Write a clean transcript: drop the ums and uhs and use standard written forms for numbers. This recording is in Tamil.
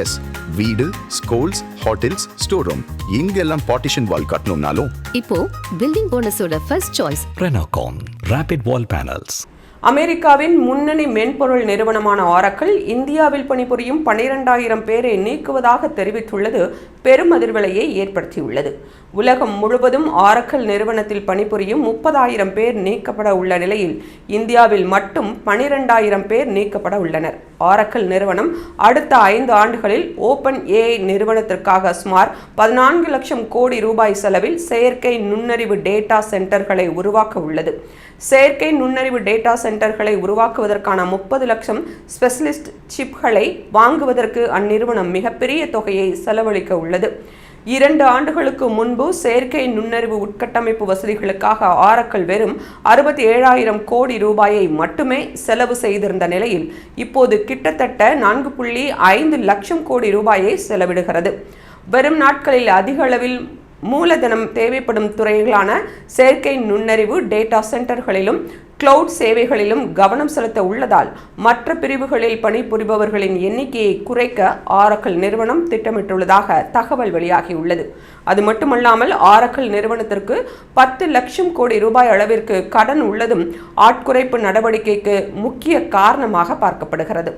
எஸ், வீடு, ஸ்கூல்ஸ், ஹோட்டல்ஸ், ஸ்டோர் ரூம் இங்கெல்லாம் பார்ட்டிஷன் வால் கட்டணும்னாலும் இப்போ பில்டிங் போனஸோட first choice Renocon Rapid Wall Panels. அமெரிக்காவின் முன்னணி மென்பொருள் நிறுவனமான ஆரக்கிள் இந்தியாவில் பணிபுரியும் 12,000 பேரை நீக்குவதாக தெரிவித்துள்ளது பெரும் அதிர்வலையை ஏற்படுத்தியுள்ளது. உலகம் முழுவதும் ஆரக்கிள் நிறுவனத்தில் பணிபுரியும் 30,000 பேர் நீக்கப்பட உள்ள நிலையில் இந்தியாவில் மட்டும் 12,000 பேர் நீக்கப்பட உள்ளனர். ஆரக்கிள் நிறுவனம் அடுத்த 5 ஆண்டுகளில் ஓபன் ஏஐ நிறுவனத்திற்காக சுமார் 14 லட்சம் கோடி ரூபாய் செலவில் செயற்கை நுண்ணறிவு டேட்டா சென்டர்களை உருவாக்க உள்ளது. செயற்கை நுண்ணறிவு டேட்டா சென்டர்களை உருவாக்குவதற்கான 30 லட்சம் ஸ்பெஷலிஸ்ட் சிப்களை வாங்குவதற்கு அந்நிறுவனம் மிகப்பெரிய தொகையை செலவழிக்க உள்ளது. 2 ஆண்டுகளுக்கு முன்பு செயற்கை நுண்ணறிவு உட்கட்டமைப்பு வசதிகளுக்காக ஆரக்கிள் வெறும் 67,000 கோடி ரூபாயை மட்டுமே செலவு செய்திருந்த நிலையில் இப்போது கிட்டத்தட்ட 4.5 லட்சம் கோடி ரூபாயை செலவிடுகிறது. வரும் நாட்களில் அதிக அளவில் மூலதனம் தேவைப்படும் துறைகளான செயற்கை நுண்ணறிவு டேட்டா சென்டர்களிலும் கிளவுட் சேவைகளிலும் கவனம் செலுத்த உள்ளதால் மற்ற பிரிவுகளில் பணிபுரிபவர்களின் எண்ணிக்கையை குறைக்க ஆரக்கிள் நிறுவனம் திட்டமிட்டுள்ளதாக தகவல் வெளியாகியுள்ளது. அது மட்டுமல்லாமல் ஆரக்கிள் நிறுவனத்திற்கு 10 லட்சம் கோடி ரூபாய் அளவிற்கு கடன் உள்ளதும் ஆட்குறைப்பு நடவடிக்கைக்கு முக்கிய காரணமாக பார்க்கப்படுகிறது.